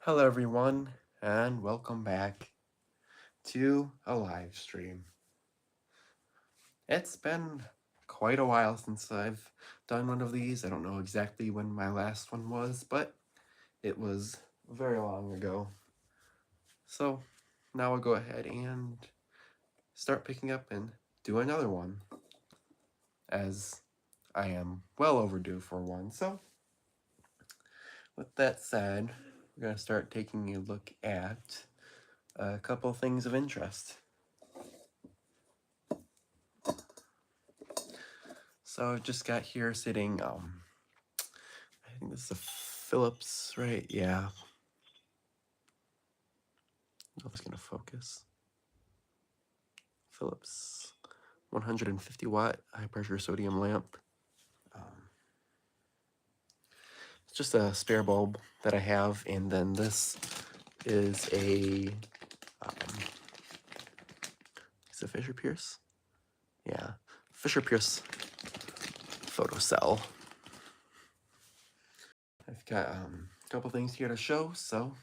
Hello, everyone, and welcome back to a live stream. It's been quite a while since I've done one of these. I don't know exactly when my last one was, but it was very long ago. So now I'll go ahead and start picking up and do another one, as I am well overdue for one. So, with that said, we're going to start taking a look at a couple things of interest. So I've just got here sitting, I think this is a Philips, right? Yeah. I was gonna focus. Philips 150 watt high pressure sodium lamp. It's just a spare bulb that I have, and then this is a is it Fisher Pierce? Yeah, Fisher Pierce photocell. I've got a couple things here to show, so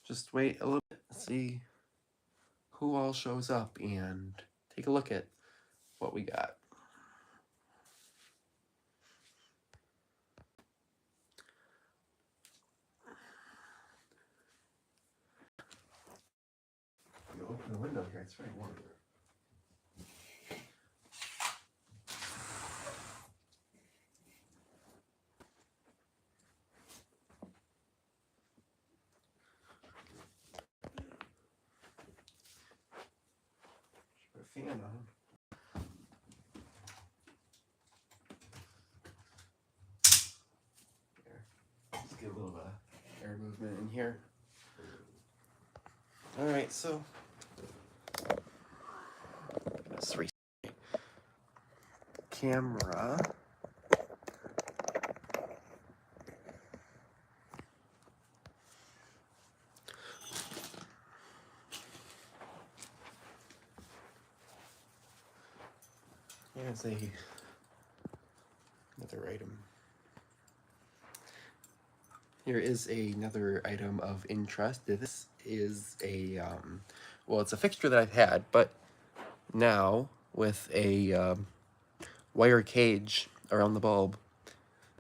just wait a little bit, see who all shows up, and take a look at what we got. You open the window here, it's very warm. Put a fan on. There. Just get a little air movement in here. All right, so let's reset camera. Here's another item. Here is another item of interest. This is a well, it's a fixture that I've had, but now with a wire cage around the bulb.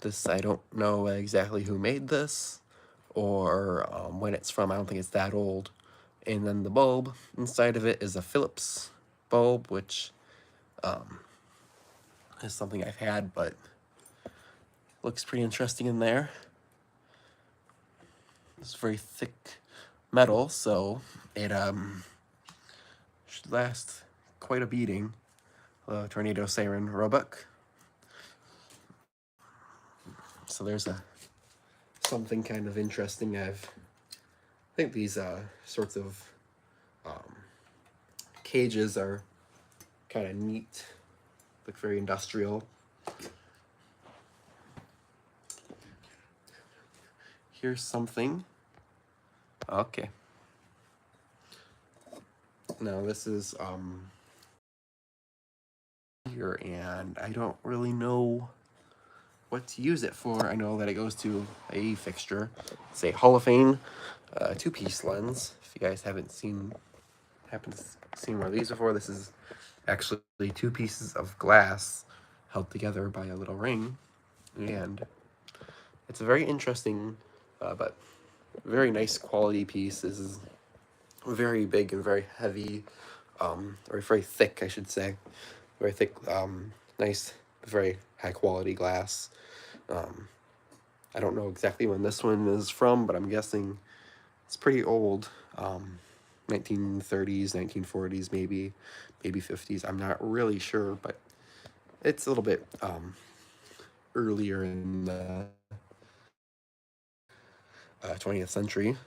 This, I don't know exactly who made this or when it's from. I don't think it's that old. And then the bulb inside of it is a Philips bulb, which is something I've had, but looks pretty interesting in there. It's very thick metal, so it should last quite a beating. Tornado Siren Roebuck. So there's something kind of interesting. I think these sorts of cages are kind of neat, look very industrial. Here's something. Okay. Now this is here, and I don't really know what to use it for. I know that it goes to a fixture. It's a Holophane two-piece lens. If you guys haven't seen one of these before, this is actually two pieces of glass held together by a little ring, and it's a very interesting but very nice quality piece. This is very big and very heavy, or very thick, I should say. Very thick, nice, very high quality glass. I don't know exactly when this one is from, but I'm guessing it's pretty old. 1930s, 1940s, maybe 50s. I'm not really sure, but it's a little bit earlier in the 20th century.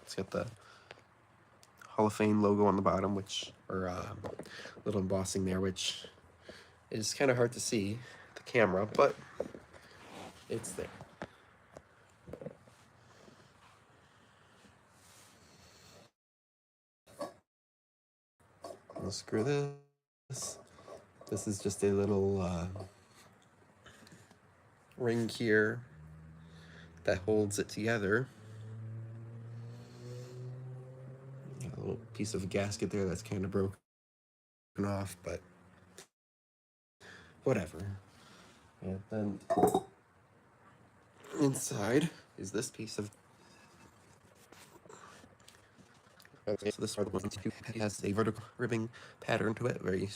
It's got the Hall of Fame logo on the bottom, or little embossing there, which is kind of hard to see the camera, but it's there. I'll screw this. This is just a little ring here that holds it together. A little piece of gasket there that's kind of broken off, but whatever. And then inside is this piece of. So this one has a vertical ribbing pattern to it, very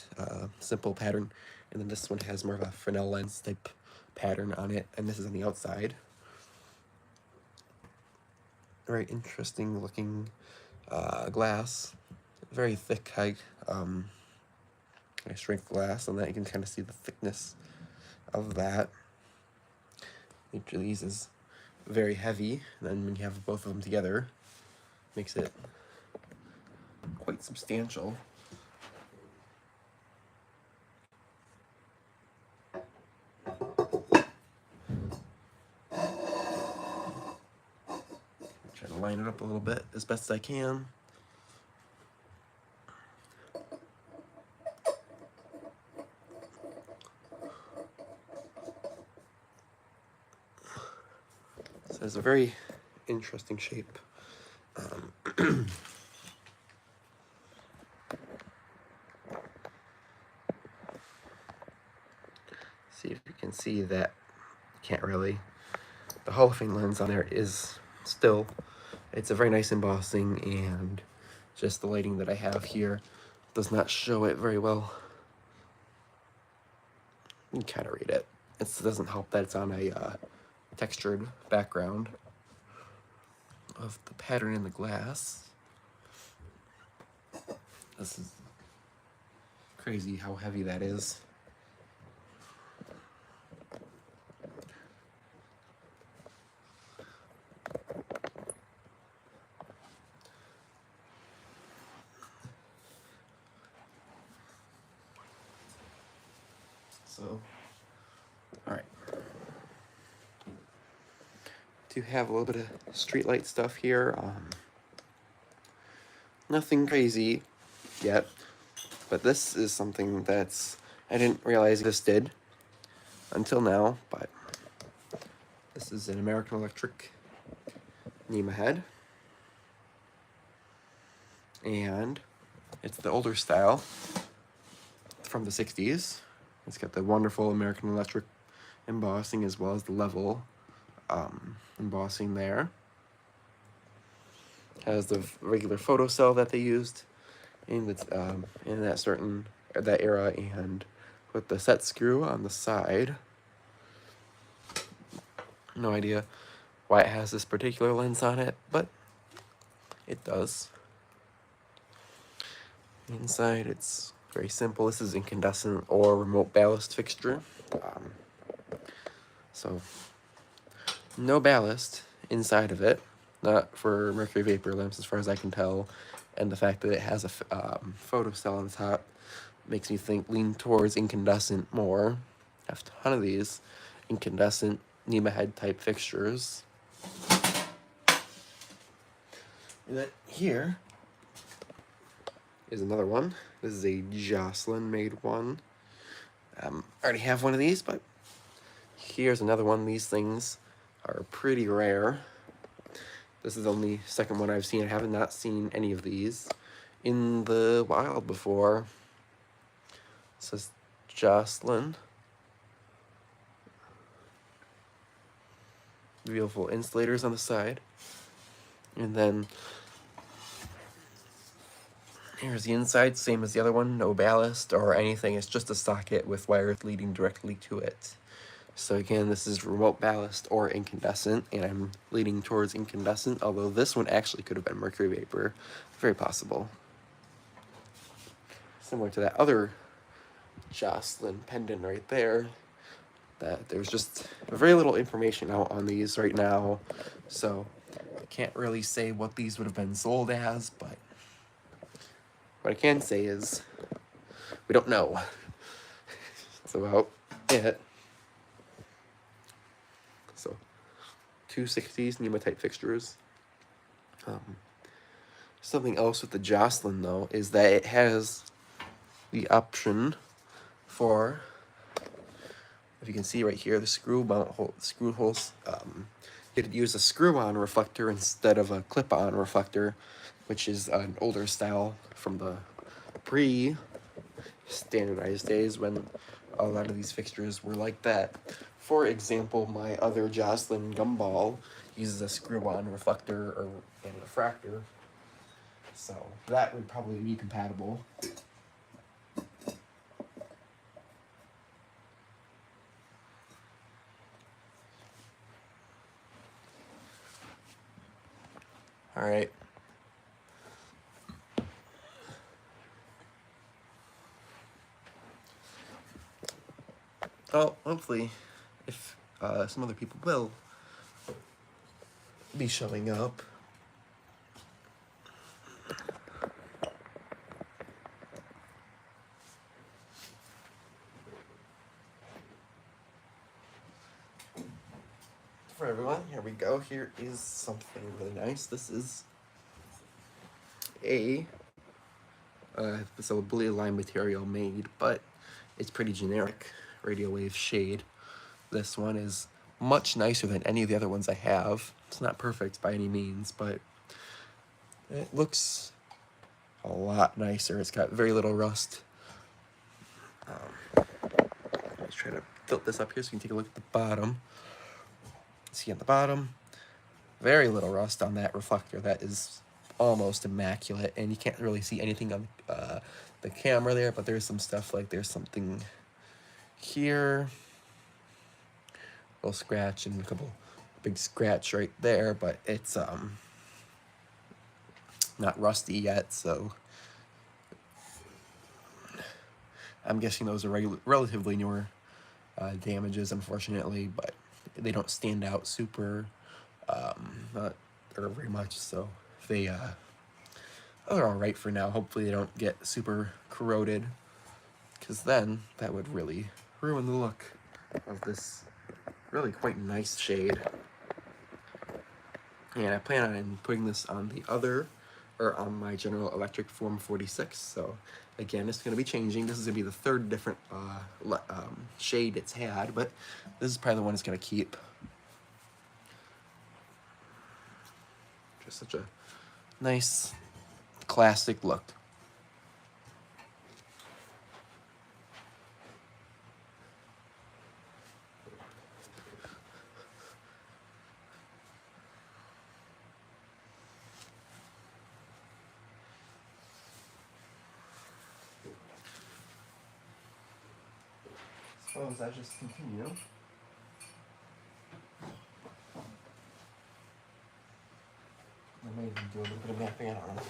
simple pattern, and then this one has more of a Fresnel lens type pattern on it, and this is on the outside. Very interesting looking glass, very thick high strength glass, and that you can kind of see the thickness of that. Each of these is very heavy, and then when you have both of them together, makes it quite substantial. Try to line it up a little bit as best as I can. So it's a very interesting shape. See if you can see that. Can't really. The Holophane lens on there is still, it's a very nice embossing, and just the lighting that I have here does not show it very well. You can kind of read it. It doesn't help that it's on a textured background of the pattern in the glass. This is crazy how heavy that is. So, all right. Do have a little bit of streetlight stuff here. Nothing crazy yet, but this is something that's I didn't realize existed until now. But this is an American Electric NEMA head, and it's the older style from the 60s. It's got the wonderful American Electric embossing as well as the level embossing there. Has the regular photocell that they used in that era, and with the set screw on the side. No idea why it has this particular lens on it, but it does. Inside, it's very simple. This is incandescent or remote ballast fixture. So no ballast inside of it, not for mercury vapor lamps as far as I can tell, and the fact that it has a photocell on the top makes me lean towards incandescent more. I have a ton of these incandescent NEMA head type fixtures. And then here is another one. This is a Jocelyn made one. I already have one of these, but here's another one. These things are pretty rare. This is the only second one I've seen. I have not seen any of these in the wild before. It says Jocelyn. Beautiful insulators on the side. And then here's the inside, same as the other one, no ballast or anything. It's just a socket with wires leading directly to it. So again, this is remote ballast or incandescent, and I'm leaning towards incandescent, although this one actually could have been mercury vapor. Very possible. Similar to that other Jocelyn pendant right there, that there's just very little information out on these right now, so I can't really say what these would have been sold as, but what I can say is we don't know. That's about it. So, 260s NEMA type fixtures. Something else with the Jocelyn though is that it has the option for, if you can see right here, the screw holes. could use a screw-on reflector instead of a clip-on reflector, which is an older style from the pre-standardized days when a lot of these fixtures were like that. For example, my other Jocelyn Gumball uses a screw-on reflector and refractor, so that would probably be compatible. All right. Well, hopefully, if some other people will be showing up. For everyone, here we go. Here is something really nice. This is a blue line material made, but it's pretty generic radio wave shade. This one is much nicer than any of the other ones I have. It's not perfect by any means, but it looks a lot nicer. It's got very little rust. Let's try to tilt this up here so you can take a look at the bottom. See at the bottom, very little rust on that reflector. That is almost immaculate, and you can't really see anything on the camera there, but there's some stuff like there's something here, a little scratch and a couple big scratch right there, but it's not rusty yet, so I'm guessing those are relatively newer damages, unfortunately, but they don't stand out super not or very much, so they are all right for now. Hopefully they don't get super corroded, because then that would really ruin the look of this really quite nice shade. And I plan on putting this on the other, or on my General Electric Form 46. So again, it's going to be changing. This is going to be the third different shade it's had, but this is probably the one it's going to keep. Just such a nice classic look. Suppose I just continue. I may even do a little bit of mapping, I don't know.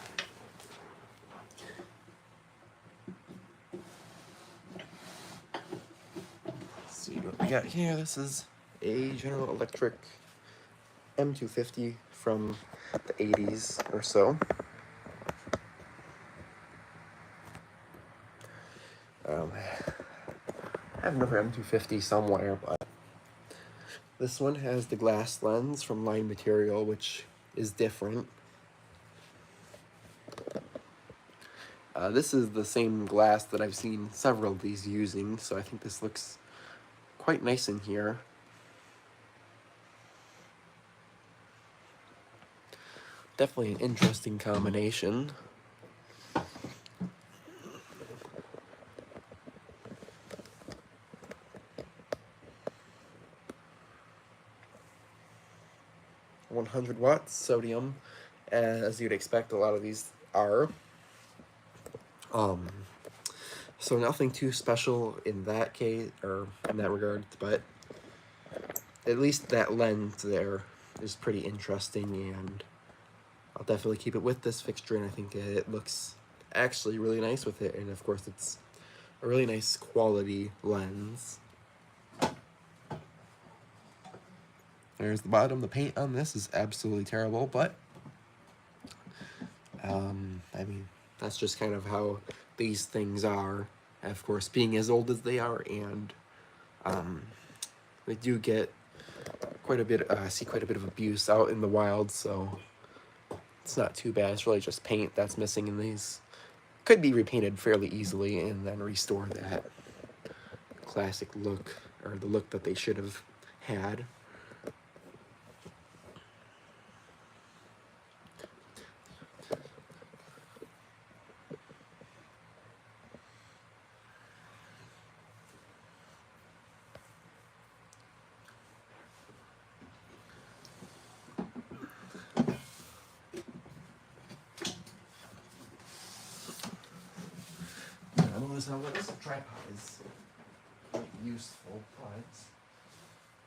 Let's see what we got here. This is a General Electric M250 from the 80s or so. I have another M250 somewhere, but this one has the glass lens from Line Material, which is different. This is the same glass that I've seen several of these using, so I think this looks quite nice in here. Definitely an interesting combination. .100 watts sodium, as you'd expect a lot of these are. So nothing too special in that case, or in that regard, but at least that lens there is pretty interesting, and I'll definitely keep it with this fixture, and I think it looks actually really nice with it, and of course it's a really nice quality lens. There's the bottom. The paint on this is absolutely terrible, but I mean, that's just kind of how these things are, of course, being as old as they are, and they do get quite a bit, see quite a bit of abuse out in the wild, so it's not too bad. It's really just paint that's missing in these. Could be repainted fairly easily and then restore that classic look, or the look that they should have had. notice how this tripod is quite useful, but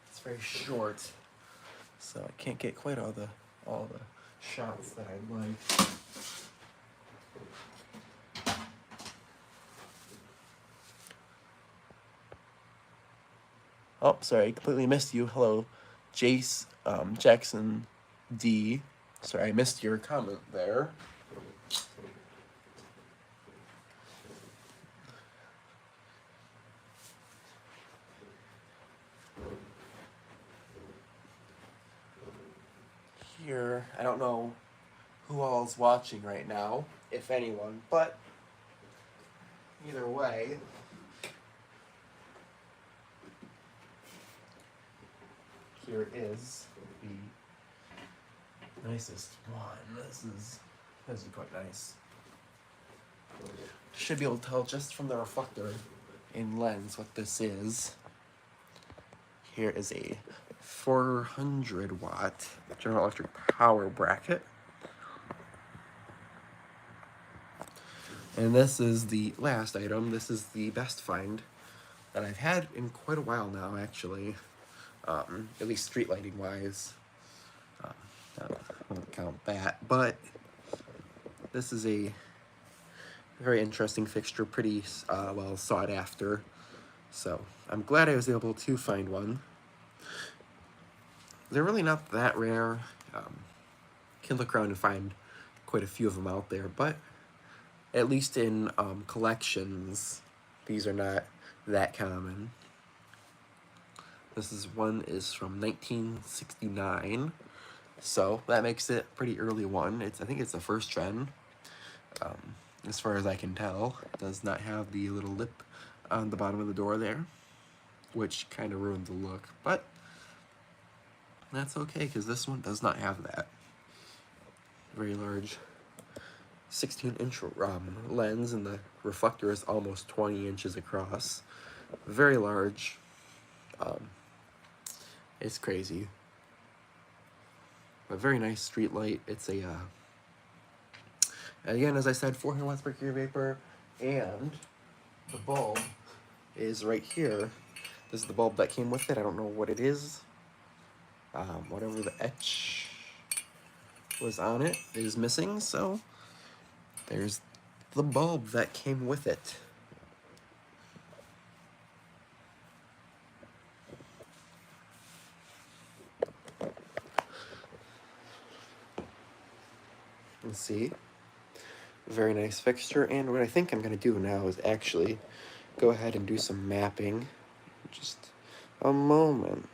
it's very short, so I can't get quite all the shots that I'd like. Oh, sorry, I completely missed you. Hello, Jace, Jackson D. Sorry, I missed your comment there. Here, I don't know who all is watching right now, if anyone, but either way, here is the nicest one. This is quite nice. Should be able to tell just from the reflector in lens what this is. Here is a 400 watt General Electric power bracket. And this is the last item. This is the best find that I've had in quite a while now, actually. At least street lighting wise. I won't count that, but this is a very interesting fixture, pretty well sought after. So I'm glad I was able to find one. They're really not that rare. Can look around and find quite a few of them out there, but at least in collections, these are not that common. This one is from 1969, so that makes it a pretty early one. I think it's the first gen, as far as I can tell. It does not have the little lip on the bottom of the door there, which kind of ruined the look, but that's okay, because this one does not have that. Very large 16-inch lens, and the reflector is almost 20 inches across. Very large. It's crazy. A very nice street light. It's a, again, as I said, 400 watts per cubic vapor, and the bulb is right here. This is the bulb that came with it. I don't know what it is. Whatever the etch was on it is missing, so there's the bulb that came with it. Let's see. Very nice fixture, and what I think I'm going to do now is actually go ahead and do some mapping. Just a moment.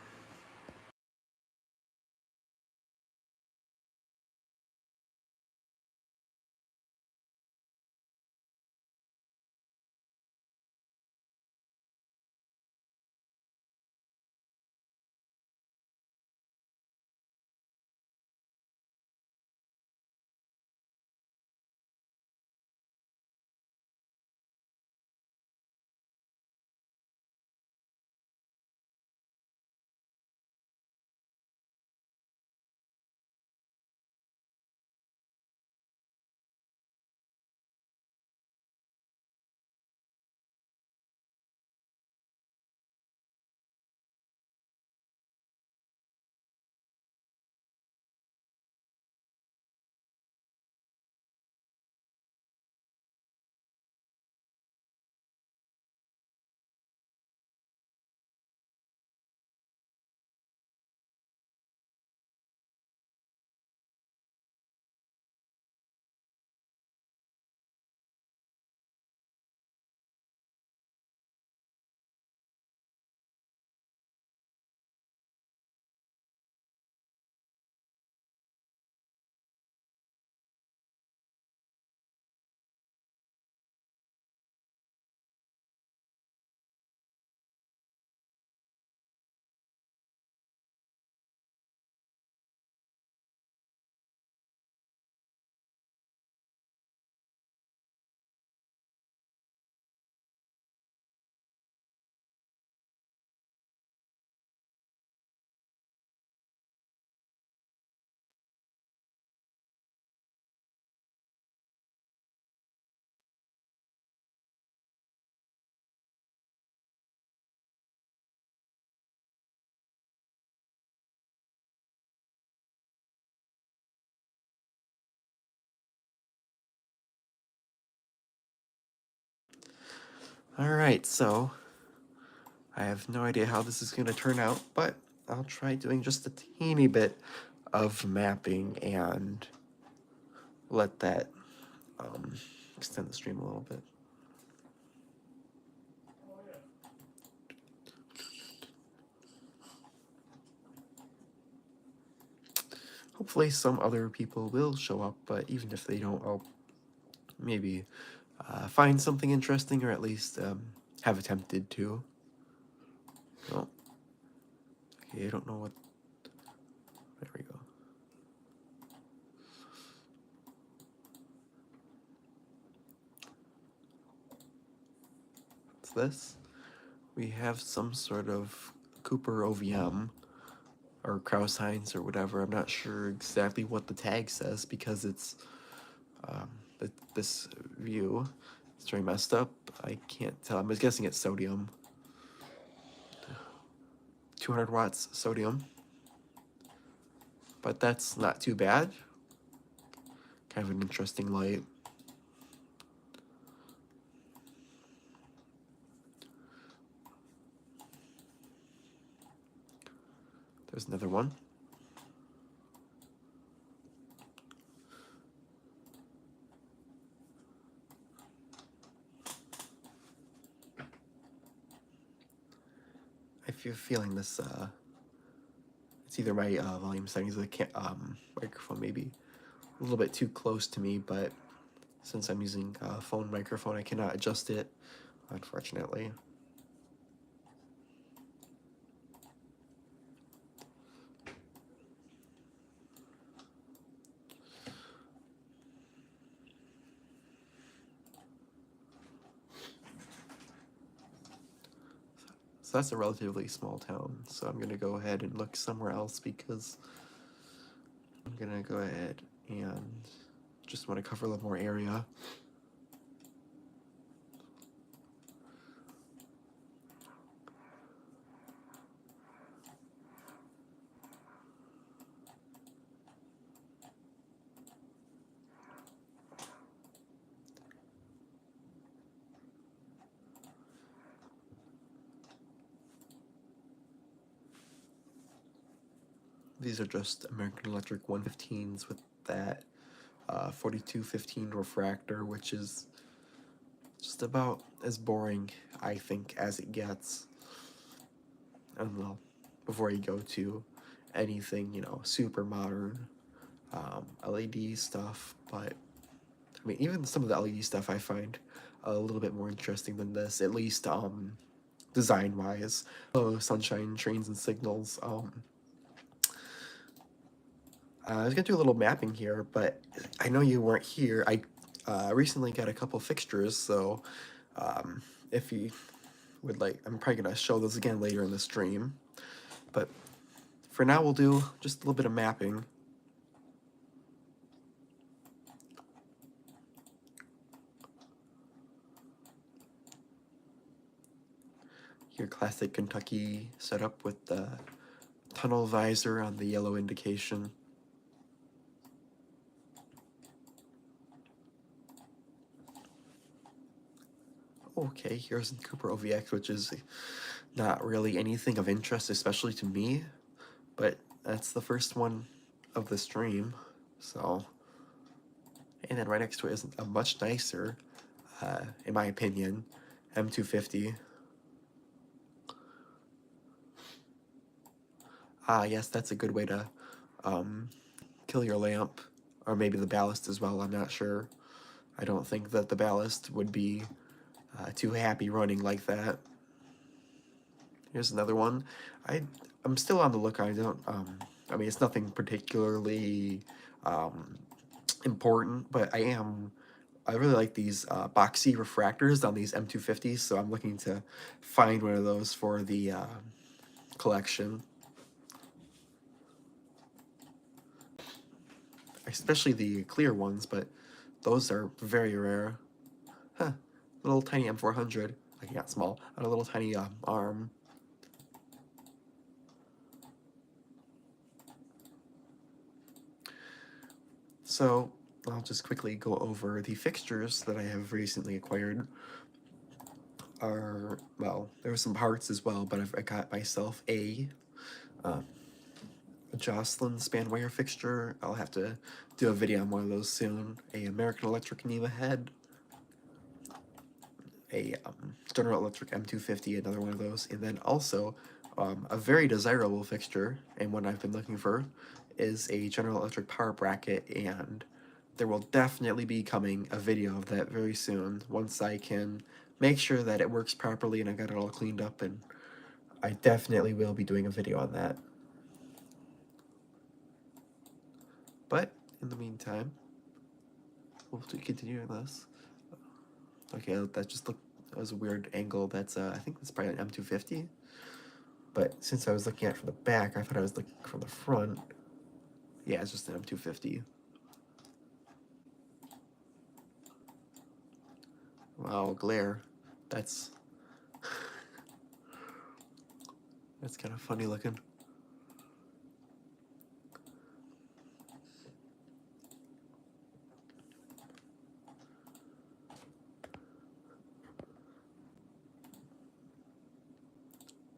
Alright, so I have no idea how this is going to turn out, but I'll try doing just a teeny bit of mapping and let that extend the stream a little bit. Hopefully some other people will show up, but even if they don't, I'll maybe find something interesting, or at least have attempted to. Oh, okay, I don't know what. There we go. What's this? We have some sort of Cooper OVM or Kraus Heinz or whatever. I'm not sure exactly what the tag says because it's this view. It's very messed up. I can't tell. I'm just guessing it's sodium. 200 watts sodium. But that's not too bad. Kind of an interesting light. There's another one. I feel feeling this. It's either my volume settings of the microphone maybe a little bit too close to me, but since I'm using a phone microphone, I cannot adjust it, unfortunately. So that's a relatively small town, so I'm gonna go ahead and look somewhere else because I'm gonna go ahead and just want to cover a little more area. These are just American Electric 115s with that 4215 refractor, which is just about as boring, I think, as it gets. And well, before you go to anything, you know, super modern LED stuff, but I mean, even some of the LED stuff I find a little bit more interesting than this, at least design-wise. Oh, sunshine, trains, and signals. I was gonna do a little mapping here, but I know you weren't here. I recently got a couple fixtures, so if you would like, I'm probably gonna show those again later in the stream. But for now, we'll do just a little bit of mapping. Your classic Kentucky setup with the tunnel visor on the yellow indication. Okay, here's Cooper OVX, which is not really anything of interest, especially to me, but that's the first one of the stream, so. And then right next to it is a much nicer, in my opinion, M250. Ah, yes, that's a good way to kill your lamp, or maybe the ballast as well, I'm not sure. I don't think that the ballast would be too happy running like that. Here's another one. I'm still on the lookout. I mean, it's nothing particularly important, but I really like these boxy refractors on these M250s, so I'm looking to find one of those for the collection. Especially the clear ones, but those are very rare. Huh, little tiny M400, like not small, on a little tiny arm. So I'll just quickly go over the fixtures that I have recently acquired. are, well, there were some parts as well, but I got myself uh, a Jocelyn span wire fixture. I'll have to do a video on one of those soon. A American Electric NEMA head. A General Electric M250, another one of those. And then also, a very desirable fixture, and one I've been looking for, is a General Electric power bracket, and there will definitely be coming a video of that very soon, once I can make sure that it works properly and I got it all cleaned up, and I definitely will be doing a video on that. But in the meantime, we'll continue this. Okay, that was a weird angle. That's I think that's probably an M250. But since I was looking at it from the back, I thought I was looking from the front. Yeah, it's just an M250. Wow, glare. That's that's kind of funny looking.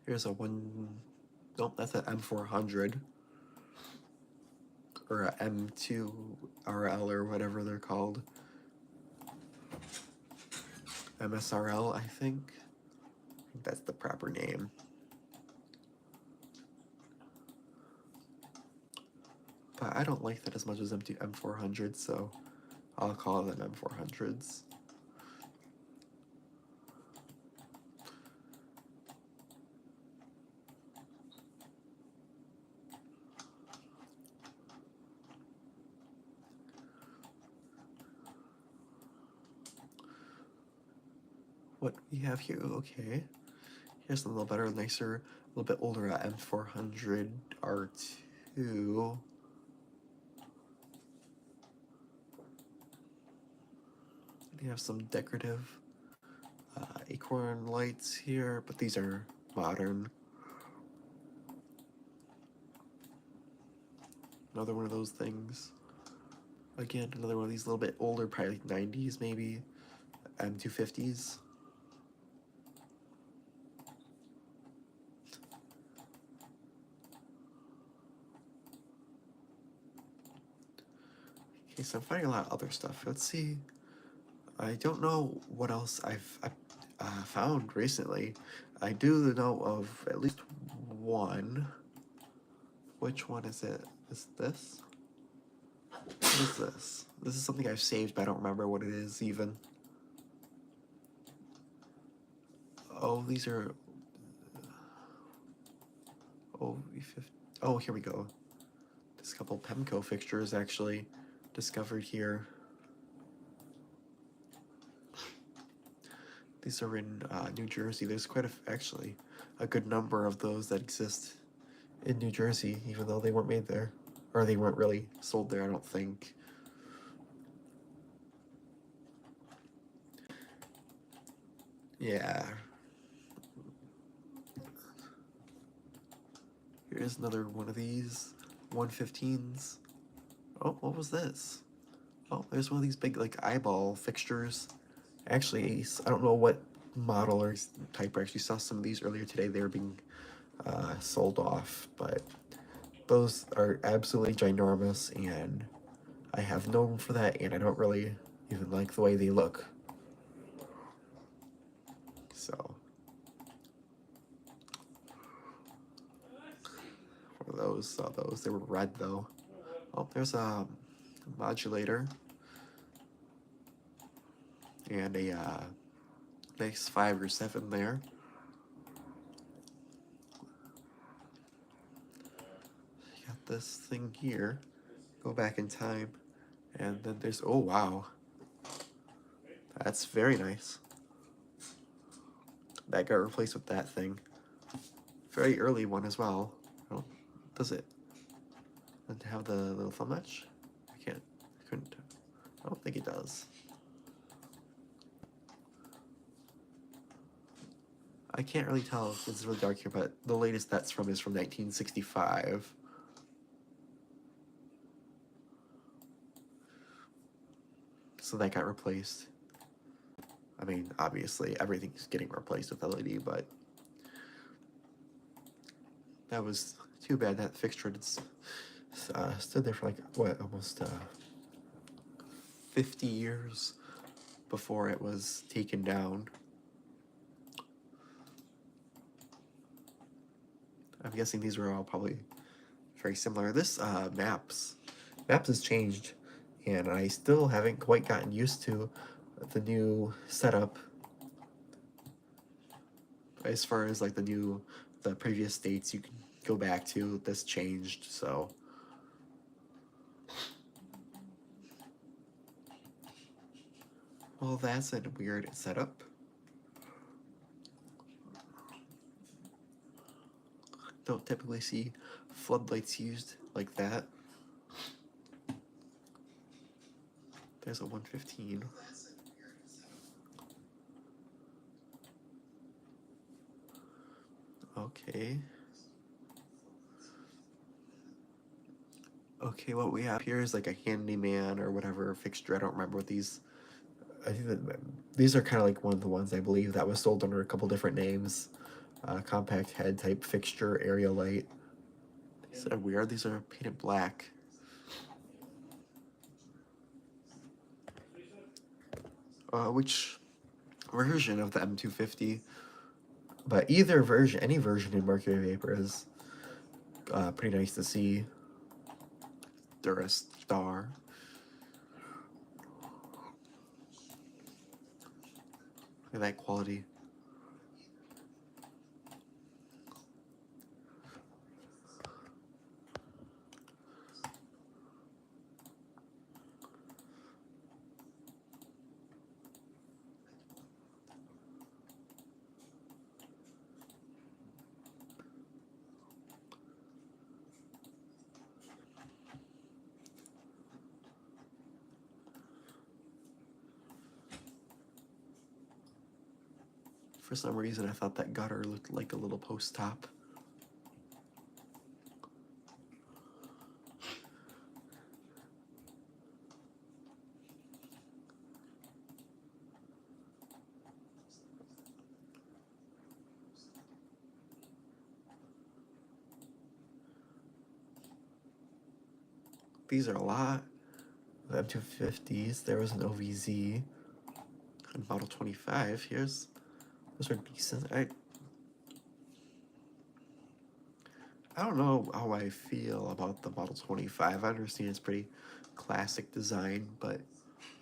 Here's a one. Nope, that's an M400 or a M2 RL or whatever they're called. MSRL, I think. That's the proper name. But I don't like that as much as M400s, so I'll call them M400s. What we have here, okay. Here's a little better, nicer, a little bit older M400 R2. You have some decorative acorn lights here, but these are modern. Another one of those things. Again, another one of these little bit older, probably like 90s maybe, M250s. Okay, so I'm finding a lot of other stuff. Let's see. I don't know what else I've found recently. I do know of at least one. Which one is it? Is this? What is this? This is something I've saved, but I don't remember what it is even. Oh, these are... Oh, here we go. This couple Pemco fixtures actually discovered here. These are in New Jersey. There's actually a good number of those that exist in New Jersey, even though they weren't made there. Or they weren't really sold there, I don't think. Yeah. Here's another one of these 115s. Oh, what was this? Oh, there's one of these big like eyeball fixtures. Actually, I don't know what model or type. I actually saw some of these earlier today. They were being sold off, but those are absolutely ginormous, and I have no room for that, and I don't really even like the way they look. So, for those, saw those. They were red though. Oh, there's a modulator and a nice 5 or 7 there. Got this thing here. Go back in time, and then there's, oh wow, that's very nice. That got replaced with that thing. Very early one as well. Oh, does it? Doesn't have the little thumb notch? I couldn't. I don't think it does. I can't really tell. It's really dark here, but the latest that's from is from 1965. So that got replaced. I mean, obviously everything's getting replaced with LED, but that was too bad that fixture stood there for like, what, almost 50 years before it was taken down. I'm guessing these were all probably very similar. This Maps has changed, and I still haven't quite gotten used to the new setup as far as like the previous states you can go back to. This changed, so well, that's a weird setup. Don't typically see floodlights used like that. There's a 115. Okay. Okay, what we have here is like a handyman or whatever fixture. I don't remember what these. I think that these are kind of like one of the ones I believe that was sold under a couple different names. Compact head type fixture, area light. These are weird. These are painted black. Which version of the M250? But either version, any version in Mercury Vapor is pretty nice to see. Durastar. Look at that quality. For some reason, I thought that gutter looked like a little post top. These are a lot. The M250s. There was an OVZ. And Model 25. Those are decent. I don't know how I feel about the Model 25. I understand it's pretty classic design, but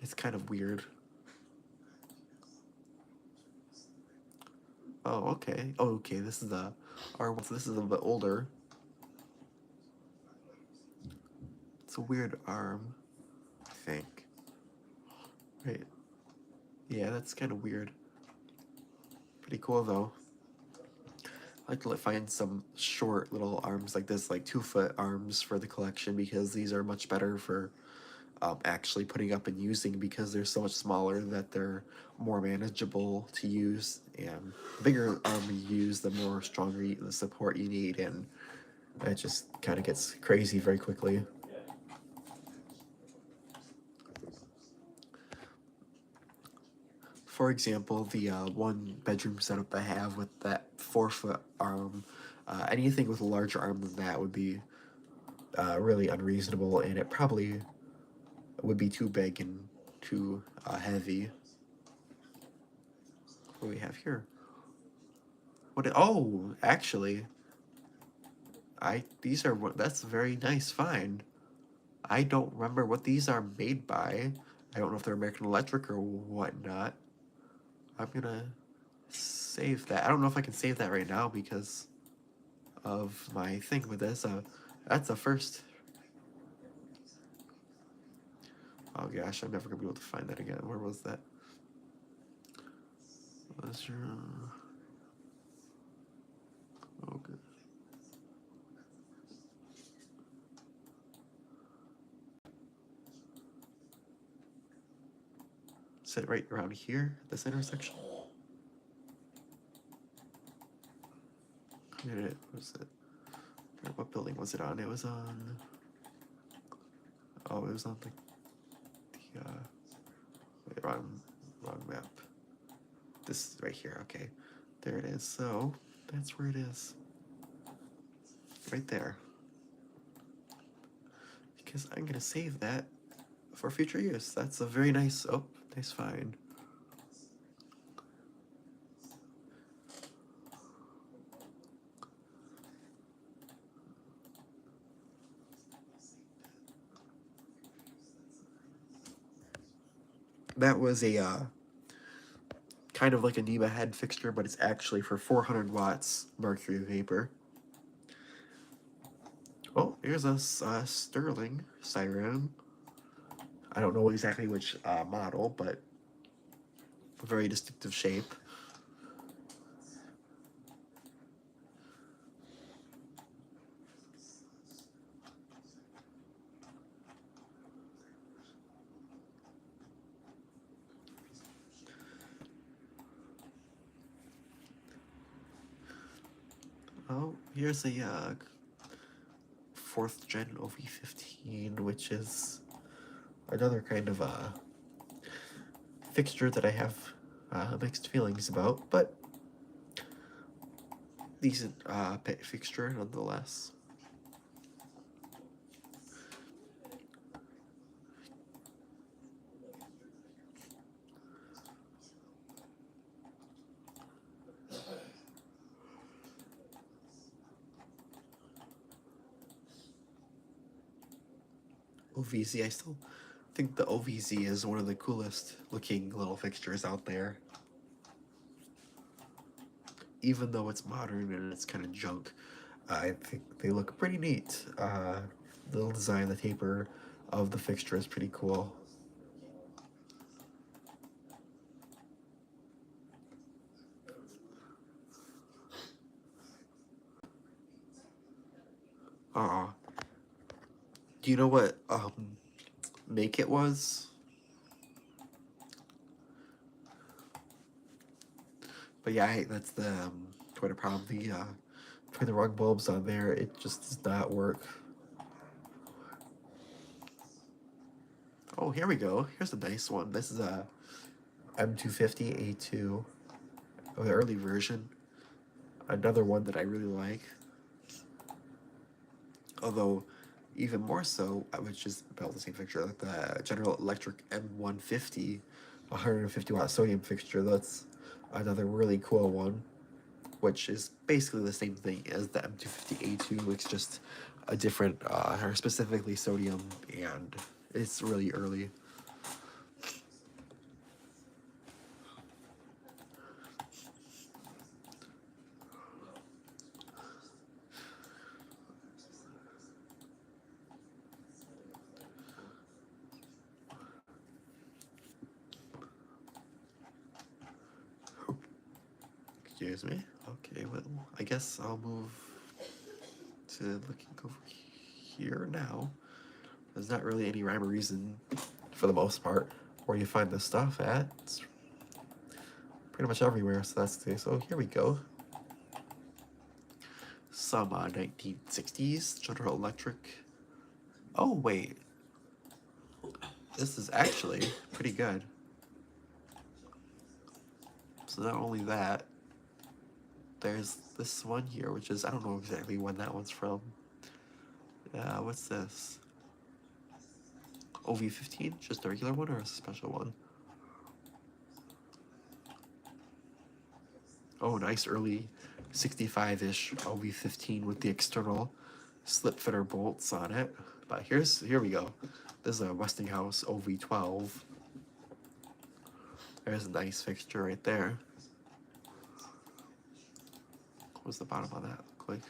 it's kind of weird. Oh, okay. Oh, okay. This is the R1. So this is a bit older. It's a weird arm, I think. Right. Yeah, that's kind of weird. Pretty cool though. I'd like to find some short little arms like this, like 2-foot arms for the collection, because these are much better for actually putting up and using, because they're so much smaller that they're more manageable to use. And the bigger arm you use, the more stronger the support you need, and it just kind of gets crazy very quickly. For example, the one bedroom setup I have with that 4-foot arm, anything with a larger arm than that would be really unreasonable, and it probably would be too big and too heavy. What do we have here? Oh, actually, that's a very nice find. I don't remember what these are made by. I don't know if they're American Electric or whatnot. I'm gonna save that. I don't know if I can save that right now because of my thing with this. That's a first. Oh gosh, I'm never gonna be able to find that again. Where was that? What's your... Okay. Sit right around here, this intersection. What was it? What building was it on? It was on... Oh, it was on the wait, wrong map. this is right here. Okay, there it is. So that's where it is, right there. Because I'm gonna save that for future use. That's a very nice. Oh, nice find. That was a kind of like a NEMA head fixture, but it's actually for 400 watts mercury vapor. Oh, here's a Sterling siren. I don't know exactly which model, but a very distinctive shape. Oh, here's a 4th gen OV15, which is another kind of fixture that I have mixed feelings about, but decent fixture nonetheless. OVZ, I still think the OVZ is one of the coolest looking little fixtures out there. Even though it's modern and it's kind of junk, I think they look pretty neat. The little design, the taper of the fixture is pretty cool. Do you know what make it was? But yeah, that's the quite a problem. The putting the wrong bulbs on there, it just does not work. Oh, here we go. Here's a nice one. This is a M250A2, the early version. Another one that I really like. Although, even more so, I would just build the same fixture, like the General Electric M150, 150 watt sodium fixture. That's another really cool one, which is basically the same thing as the M250A2. It's just a different, or specifically sodium, and it's really early. Excuse me. Okay, well, I guess I'll move to looking over here now. There's not really any rhyme or reason, for the most part, where you find this stuff at. It's pretty much everywhere, so that's the so here we go. Some 1960s General Electric. Oh, wait. This is actually pretty good. So not only that, there's this one here, which is, I don't know exactly when that one's from. What's this? OV15? Just a regular one or a special one? Oh, nice early 65-ish OV15 with the external slip fitter bolts on it. But here we go. This is a Westinghouse OV12. There's a nice fixture right there. What's the bottom of that look like?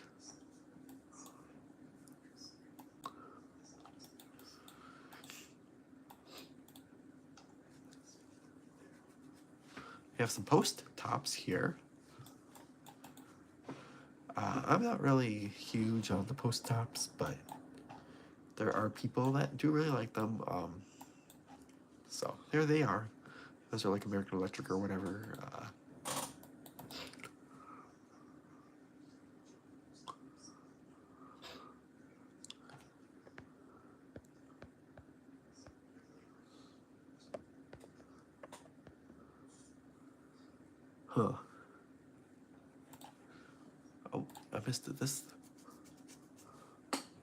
We have some post tops here. I'm not really huge on the post tops, but there are people that do really like them. So there they are. Those are like American Electric or whatever. Huh. Oh, I missed it. This.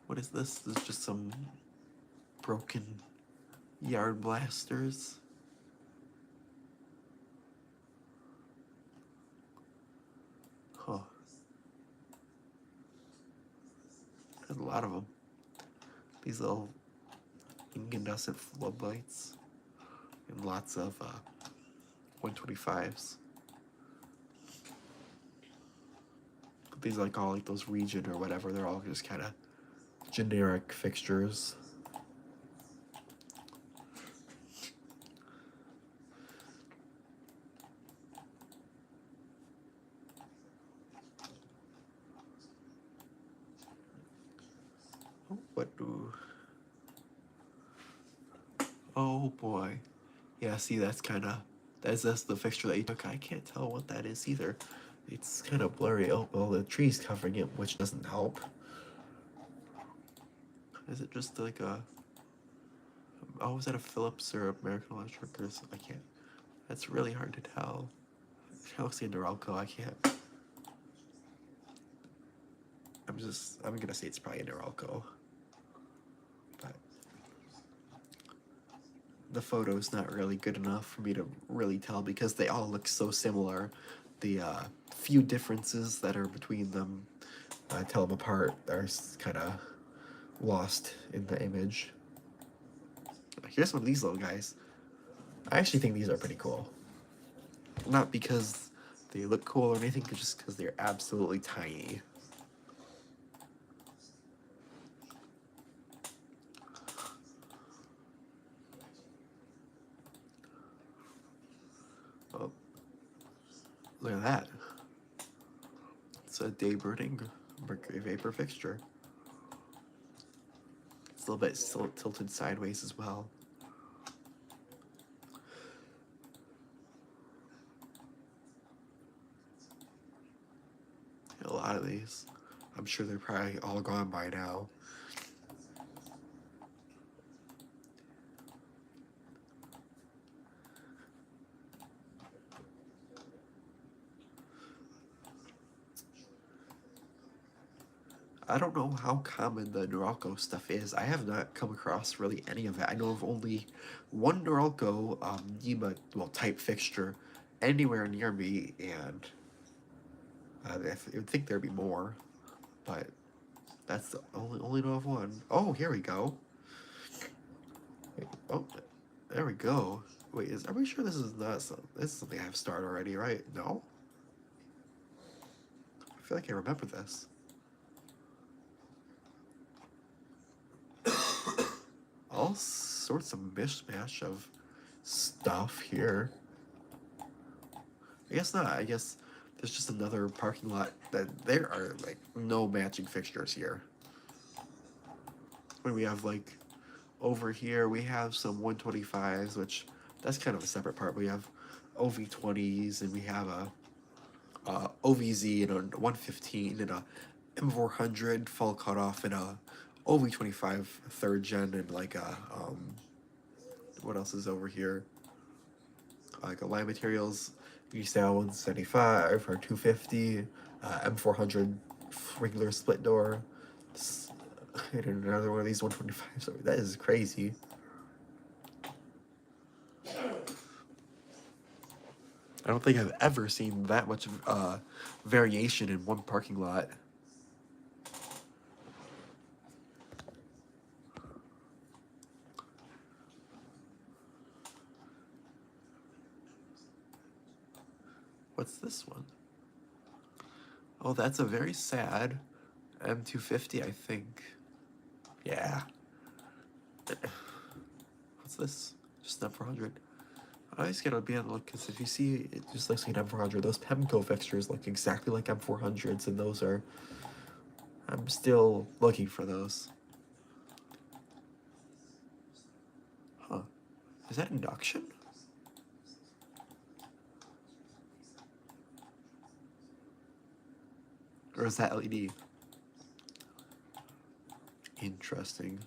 What is this? This is just some broken yard blasters. Huh. There's a lot of them. These little incandescent floodlights. And lots of 125s. But these like all like those region or whatever, they're all just kind of generic fixtures. What do... Oh boy. Yeah, see, that's the fixture that you took. I can't tell what that is either. It's kind of blurry. Oh, well, the tree's covering it, which doesn't help. Is it just like a... Oh, is that a Philips or American Electric or I can't... That's really hard to tell. It kind of looks like a Norelco. I can't... I'm gonna say it's probably a Norelco. But the photo's not really good enough for me to really tell because they all look so similar. The few differences that are between them tell them apart are kind of lost in the image. Here's one of these little guys. I actually think these are pretty cool. Not because they look cool or anything, but just because they're absolutely tiny. Oh, look at that. It's a day burning mercury vapor fixture. It's a little bit tilted sideways as well. A lot of these. I'm sure they're probably all gone by now. I don't know how common the Norelco stuff is. I have not come across really any of it. I know of only one Norelco NEMA type fixture anywhere near me, and I would think there'd be more, but that's the only know of one. Oh, here we go. Oh, there we go. Wait, are we sure this is not this is something I've started already, right? No? I feel like I remember this. All sorts of mishmash of stuff here. I guess not. I guess there's just another parking lot that there are like no matching fixtures here. When we have like over here we have some 125s, which that's kind of a separate part. We have OV20s and we have a OVZ and a 115 and a M400 full cutoff and a OV25 third gen and like a what else is over here? Like a Line Materials USAL 175 or 250, M400 regular split door, and another one of these 125. So that is crazy. I don't think I've ever seen that much variation in one parking lot. What's this one? Oh, that's a very sad M250, I think. Yeah. What's this? Just an M400. I always gotta be on the look because if you see it just looks like an M400, those Pemco fixtures look exactly like M400s, and those are. I'm still looking for those. Huh. Is that induction? Or is that LED? Interesting.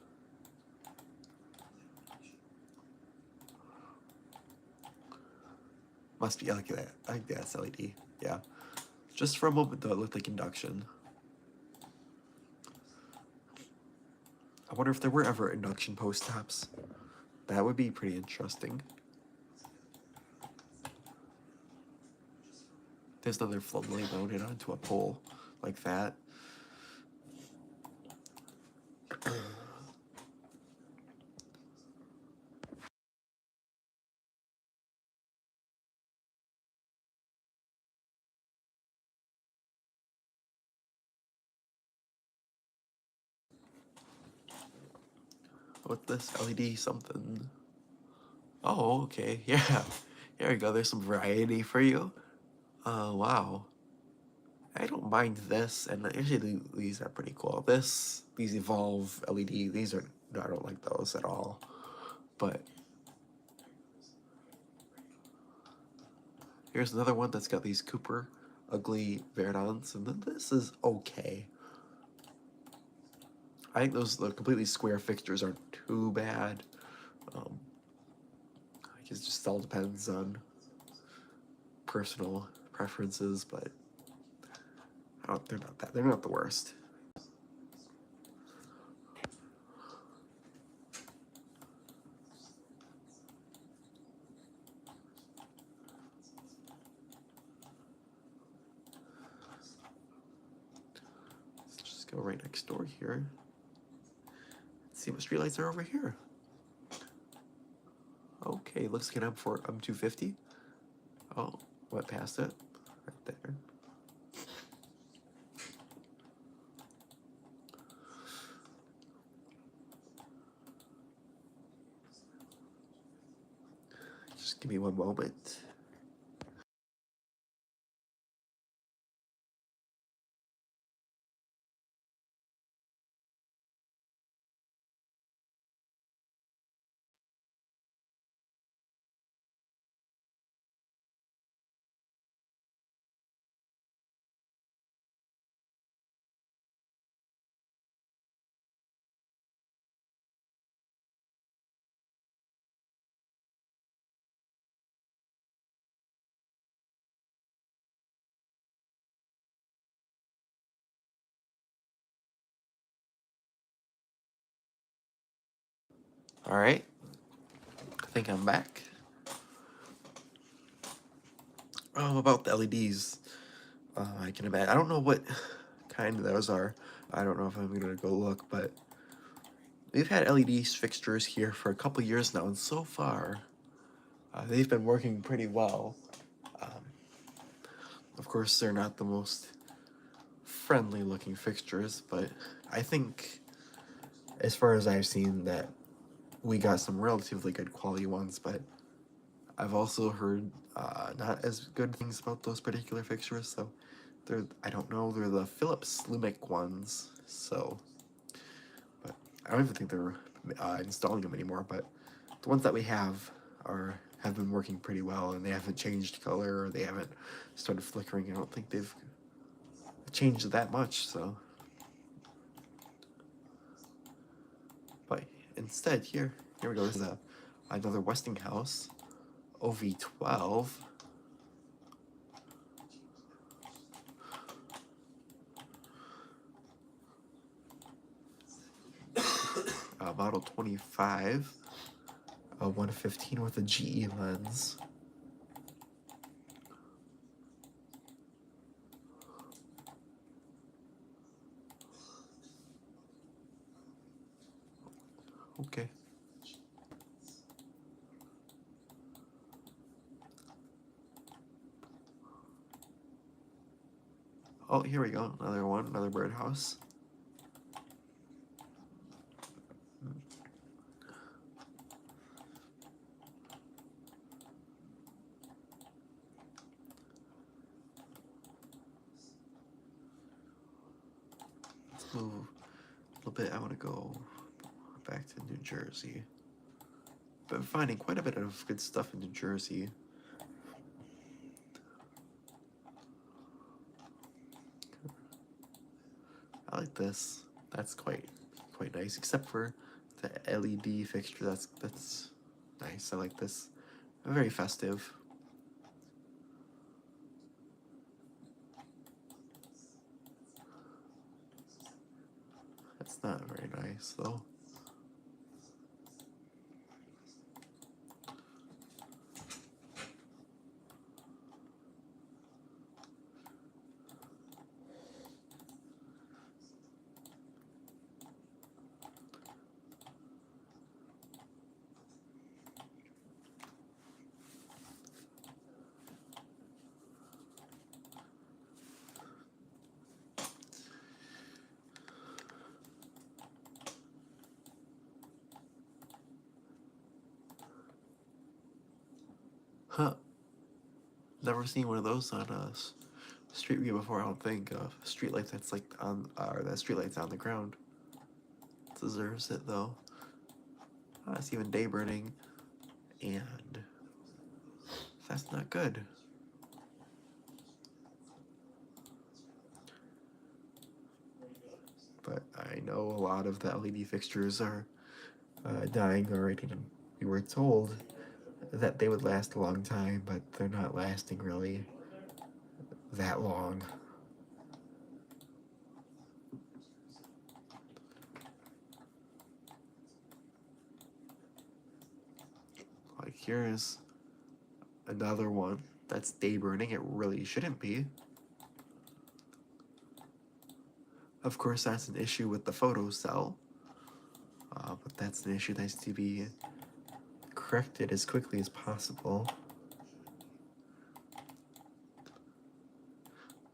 Must be like that. I think that's LED. Yeah. Just for a moment though, it looked like induction. I wonder if there were ever induction post taps. That would be pretty interesting. There's another floodlight mounted onto a pole like that. What's this? LED something. Oh, okay. Yeah. Here we go. There's some variety for you. Wow. I don't mind this, and actually these are pretty cool. These Evolve LED, these are, no, I don't like those at all. But here's another one that's got these Cooper ugly Verdans, and then this is okay. I think the completely square fixtures aren't too bad. I guess it just all depends on personal preferences, but they're not the worst. Let's just go right next door here. Let's see what streetlights are over here. Okay, looks like an M250. Oh, went past it. Right there. Just give me one moment. All right, I think I'm back. About the LEDs, I can imagine. I don't know what kind those are. I don't know if I'm gonna go look, but we've had LED fixtures here for a couple years now, and so far, they've been working pretty well. Of course, they're not the most friendly looking fixtures, but I think, as far as I've seen, that we got some relatively good quality ones, but I've also heard not as good things about those particular fixtures, so I don't know, they're the Philips Lumic ones, so, but I don't even think they're installing them anymore, but the ones that we have have been working pretty well, and they haven't changed color, or they haven't started flickering. I don't think they've changed that much, so. But instead, here we go, this is another Westinghouse OV12. Model 25, 115 with a GE lens. Okay. Oh, here we go. Another one, another birdhouse. Let's move a little bit. I want to go back to New Jersey. Been finding quite a bit of good stuff in New Jersey. I like this. That's quite nice, except for the LED fixture. That's nice. I like this. Very festive. That's not very nice, though. Huh. Never seen one of those on Street View before, I don't think. Street light that's like on, or that street light's on the ground. Deserves it, though. It's even day burning, and that's not good. But I know a lot of the LED fixtures are dying already, and we were told that they would last a long time, but they're not lasting really that long. Like, here's another one that's day burning. It really shouldn't be. Of course, that's an issue with the photocell, but that's an issue that needs to be corrected as quickly as possible.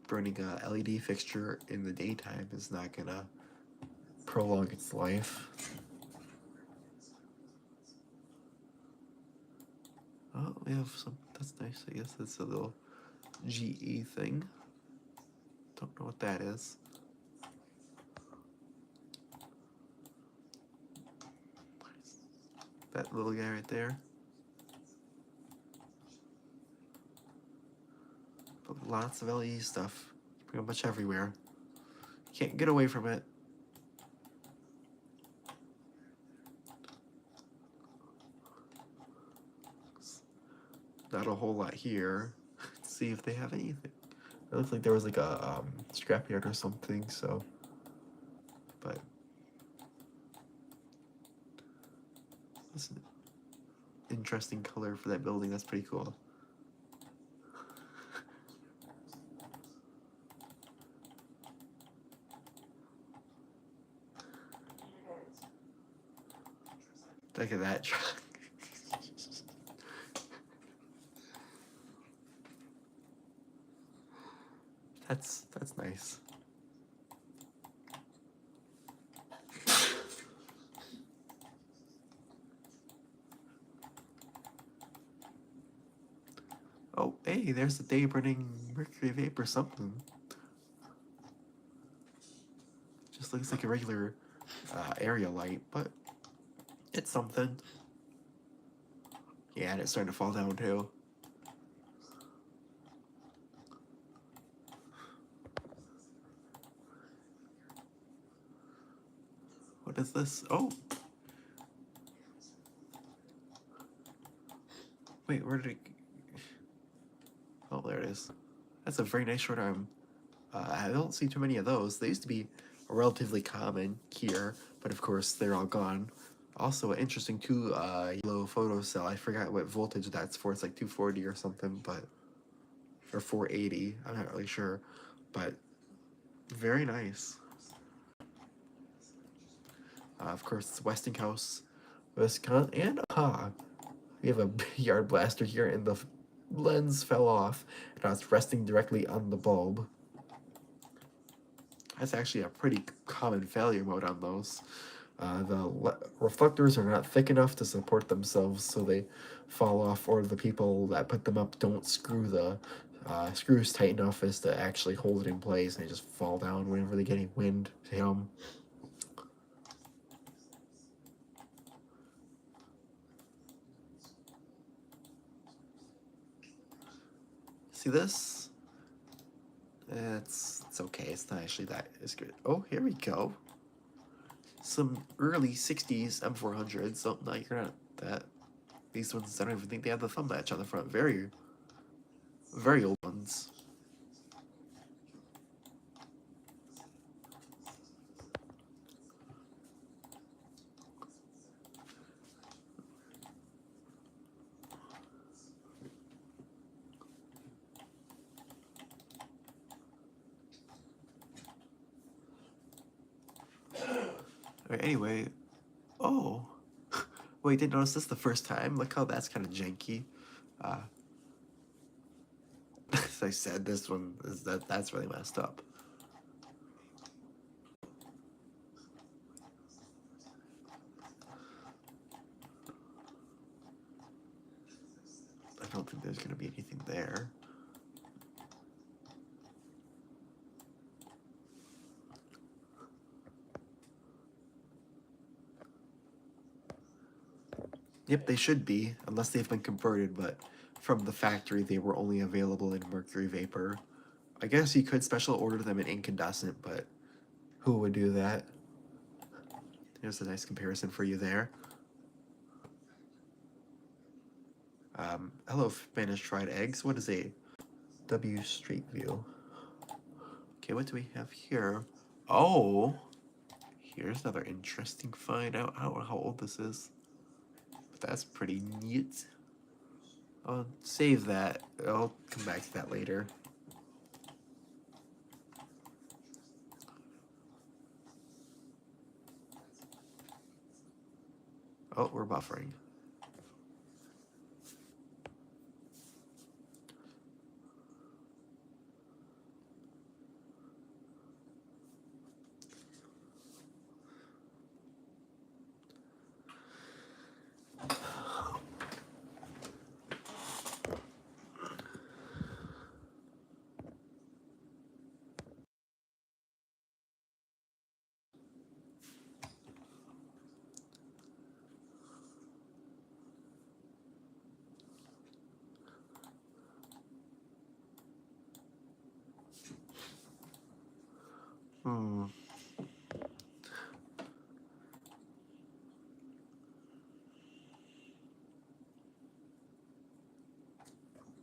Burning a LED fixture in the daytime is not gonna prolong its life. Oh, we have some, that's nice. I guess it's a little GE thing. Don't know what that is. That little guy right there. But lots of LED stuff, pretty much everywhere. Can't get away from it. Not a whole lot here. Let's see if they have anything. It looks like there was like a scrapyard or something, so. But that's an interesting color for that building. That's pretty cool. Look at that truck. That's nice. Oh, hey, there's the day burning mercury vapor something. Just looks like a regular area light, but it's something. Yeah, and it's starting to fall down too. What is this? Oh! Wait, where did it... Oh, there it is. That's a very nice short arm. I don't see too many of those. They used to be relatively common here, but of course they're all gone. Also, interesting too, yellow photocell. I forgot what voltage that's for. It's like 240 or something, but... Or 480. I'm not really sure. But very nice. Of course, Westinghouse, Wisconsin, and we have a yard blaster here, and the lens fell off, and now it's resting directly on the bulb. That's actually a pretty common failure mode on those. The reflectors are not thick enough to support themselves, so they fall off, or the people that put them up don't screw the screws tight enough as to actually hold it in place, and they just fall down whenever they get any wind to hit them. See this? It's okay. It's not actually that as good. Oh, here we go. Some early 60s M400s. Oh, no, you're not that. These ones, I don't even think they have the thumb latch on the front. Very, very old ones. Alright, anyway. Oh. Wait, didn't notice this the first time? Look how that's kind of janky. As I said, this one is that's really messed up. I don't think there's gonna be anything there. Yep, they should be, unless they've been converted, but from the factory they were only available in mercury vapor. I guess you could special order them in incandescent, but who would do that? There's a nice comparison for you there. Hello, Spanish fried eggs. What is a W Street View? Okay, what do we have here? Oh, here's another interesting find. I don't know how old this is, but that's pretty neat. I'll save that. I'll come back to that later. Oh, we're buffering.